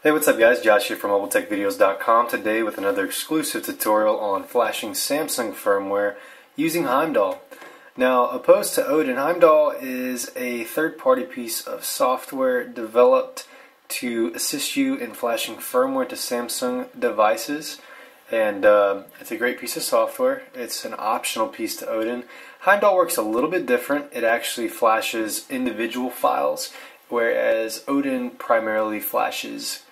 Hey, what's up guys? Josh here from MobileTechVideos.com today with another exclusive tutorial on flashing Samsung firmware using Heimdall. Now, opposed to Odin, Heimdall is a third-party piece of software developed to assist you in flashing firmware to Samsung devices, and it's a great piece of software. It's an optional piece to Odin. Heimdall works a little bit different. It actually flashes individual files, whereas Odin primarily flashes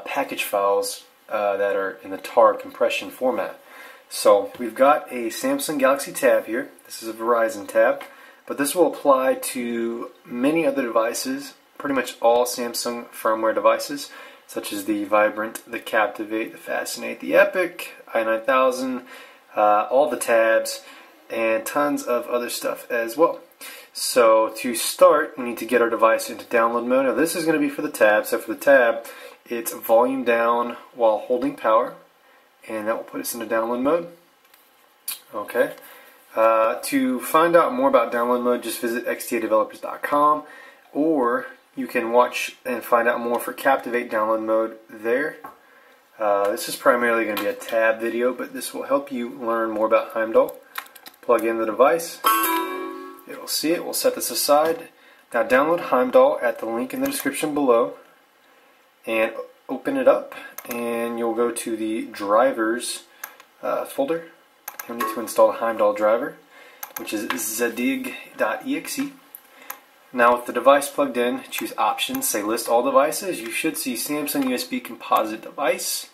package files that are in the TAR compression format. So we've got a Samsung Galaxy Tab here. This is a Verizon tab, but this will apply to many other devices, pretty much all Samsung firmware devices, such as the Vibrant, the Captivate, the Fascinate, the Epic, i9000, all the tabs, and tons of other stuff as well. So to start, we need to get our device into download mode. Now this is going to be for the tab. So for the tab, it's volume down while holding power, and that will put us into download mode. Okay. To find out more about download mode, just visit xdadevelopers.com, or you can watch and find out more for Captivate download mode there. This is primarily going to be a tab video, but this will help you learn more about Heimdall. Plug in the device. It'll see it. We'll set this aside. Now download Heimdall at the link in the description below and open it up, and you'll go to the drivers folder. You'll need to install the Heimdall driver, which is zadig.exe. Now with the device plugged in, choose options, say list all devices. You should see Samsung USB composite device.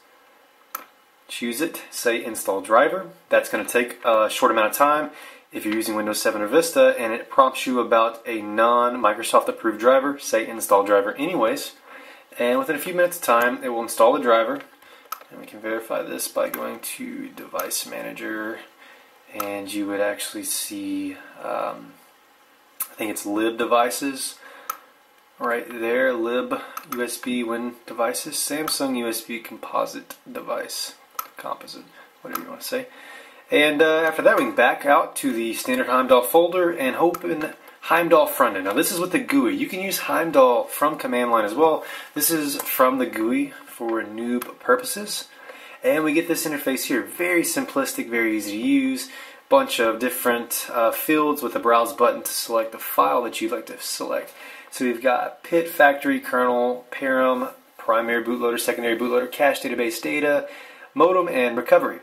Choose it, say install driver. That's going to take a short amount of time if you're using Windows 7 or Vista, and it prompts you about a non-Microsoft approved driver. Say install driver anyways. And within a few minutes of time, it will install the driver. And we can verify this by going to Device Manager, and you would actually see, I think it's lib devices right there, lib USB Win devices, Samsung USB composite device, composite, whatever you want to say. And after that, we can back out to the standard Heimdall folder and open Heimdall frontend. Now this is with the GUI. You can use Heimdall from command line as well. This is from the GUI for noob purposes. And we get this interface here. Very simplistic, very easy to use. Bunch of different fields with a browse button to select the file that you'd like to select. So we've got PIT, factory, kernel, param, primary bootloader, secondary bootloader, cache database data, modem, and recovery.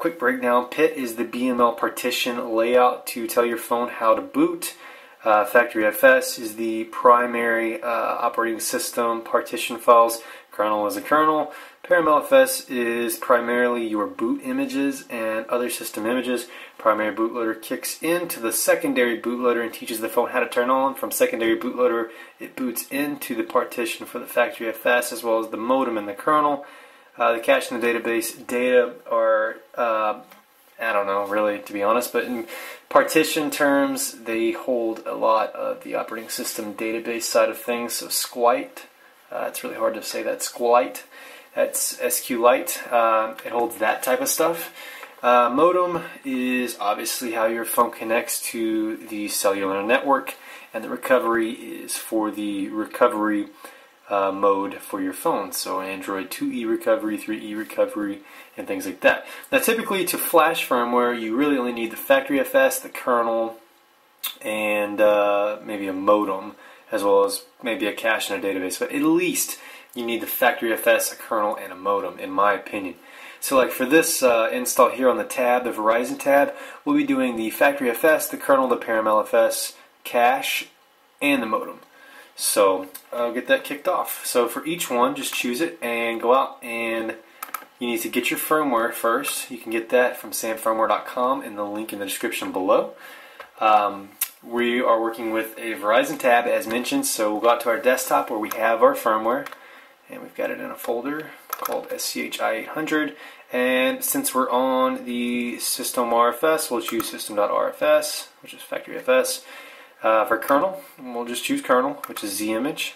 Quick breakdown. PIT is the BML partition layout to tell your phone how to boot. Factory FS is the primary operating system partition files. Kernel is a kernel. ParamLFS is primarily your boot images and other system images. Primary bootloader kicks into the secondary bootloader and teaches the phone how to turn on. From secondary bootloader, it boots into the partition for the factory FS as well as the modem and the kernel. The cache and the database data are, I don't know really, to be honest, but in partition terms, they hold a lot of the operating system database side of things. So SQLite, it's really hard to say that, SQLite, that's SQLite, it holds that type of stuff. Modem is obviously how your phone connects to the cellular network, and the recovery is for the recovery mode for your phone, so Android 2E recovery, 3E recovery, and things like that. Now typically to flash firmware you really only need the factory FS, the kernel, and maybe a modem, as well as maybe a cache and a database, but at least you need the factory FS, a kernel, and a modem, in my opinion. So like for this install here on the tab, the Verizon tab, we'll be doing the factory FS, the kernel, the ParamLFS, cache, and the modem. So I'll get that kicked off. So for each one, just choose it and go out, and you need to get your firmware first. You can get that from samfirmware.com in the link in the description below. We are working with a Verizon tab as mentioned, so we'll go out to our desktop where we have our firmware, and we've got it in a folder called SCHI800, and since we're on the system RFS, we'll choose system.rfs, which is factory FS. For kernel, we'll just choose kernel, which is ZImage,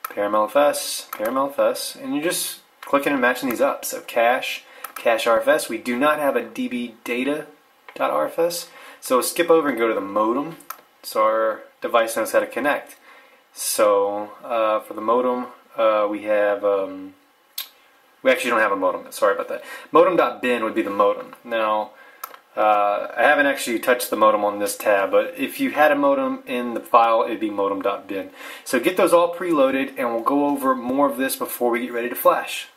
ParamLFS, ParamLFS, and you're just clicking and matching these up. So cache, cache RFS. We do not have a dbdata.rfs, so skip over and go to the modem, so our device knows how to connect. So for the modem, we have, we actually don't have a modem. Sorry about that. Modem.bin would be the modem. Now, I haven't actually touched the modem on this tab, but if you had a modem in the file, it'd be modem.bin. So get those all preloaded, and we'll go over more of this before we get ready to flash.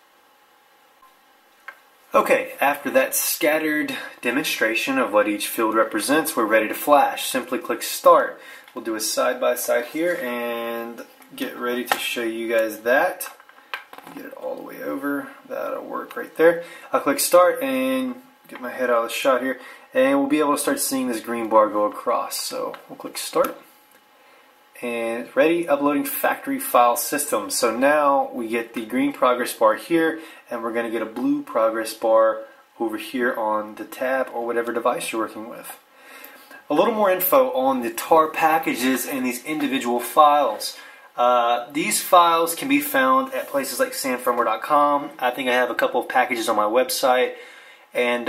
Okay, after that scattered demonstration of what each field represents, we're ready to flash. Simply click Start. We'll do a side-by-side here and get ready to show you guys that. Get it all the way over. That'll work right there. I'll click Start and get my head out of the shot here, and we'll be able to start seeing this green bar go across. So we'll click Start, and it's ready, uploading factory file system. So now we get the green progress bar here, and we're going to get a blue progress bar over here on the tab or whatever device you're working with. A little more info on the tar packages and these individual files. These files can be found at places like samfirmware.com. I think I have a couple of packages on my website. And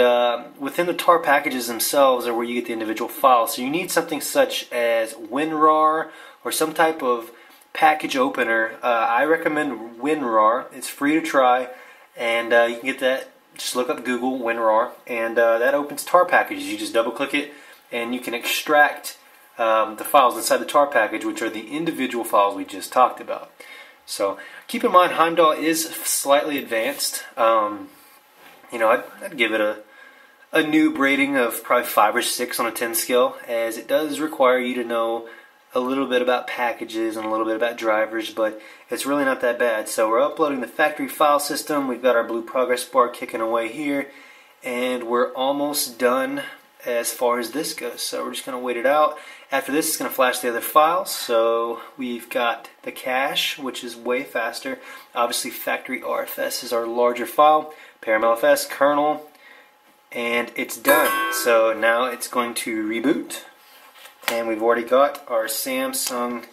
within the tar packages themselves are where you get the individual files. So you need something such as WinRAR or some type of package opener. I recommend WinRAR. It's free to try, and you can get that. Just look up Google WinRAR, and that opens tar packages. You just double click it, and you can extract the files inside the tar package, which are the individual files we just talked about. So keep in mind, Heimdall is slightly advanced. You know, I'd give it a noob rating of probably 5 or 6 on a 10 scale, as it does require you to know a little bit about packages and a little bit about drivers, but it's really not that bad. So we're uploading the factory file system. We've got our blue progress bar kicking away here, and we're almost done as far as this goes. So we're just going to wait it out. After this, it's going to flash the other files. So we've got the cache, which is way faster. Obviously, factory RFS is our larger file. ParamLFS, kernel, and it's done. So now it's going to reboot, and we've already got our Samsung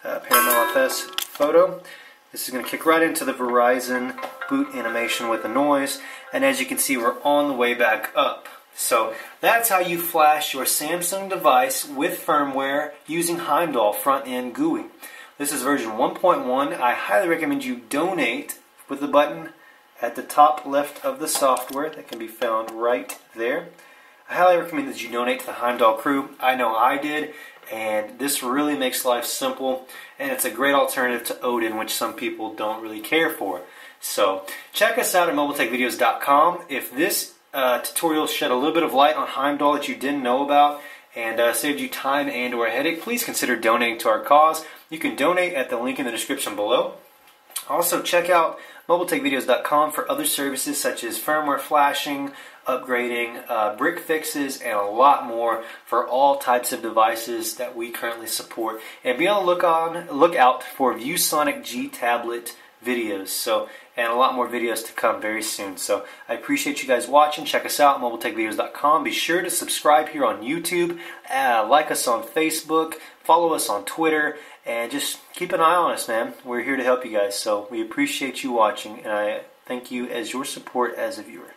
ParamLFS photo. This is going to kick right into the Verizon boot animation with the noise, and as you can see, we're on the way back up. So that's how you flash your Samsung device with firmware using Heimdall front-end GUI. This is version 1.1. I highly recommend you donate with the button at the top left of the software that can be found right there. I highly recommend that you donate to the Heimdall crew. I know I did, and this really makes life simple, and it's a great alternative to Odin, which some people don't really care for. So check us out at mobiletechvideos.com. If this tutorial shed a little bit of light on Heimdall that you didn't know about and saved you time and or a headache, please consider donating to our cause. You can donate at the link in the description below. Also, check out mobiletechvideos.com for other services such as firmware flashing, upgrading, brick fixes, and a lot more for all types of devices that we currently support. And be on the lookout for ViewSonic G tablet videos. So, and a lot more videos to come very soon. So I appreciate you guys watching. Check us out, mobiletechvideos.com. Be sure to subscribe here on YouTube, like us on Facebook, follow us on Twitter, and just keep an eye on us, man. We're here to help you guys. So we appreciate you watching, and I thank you as your support as a viewer.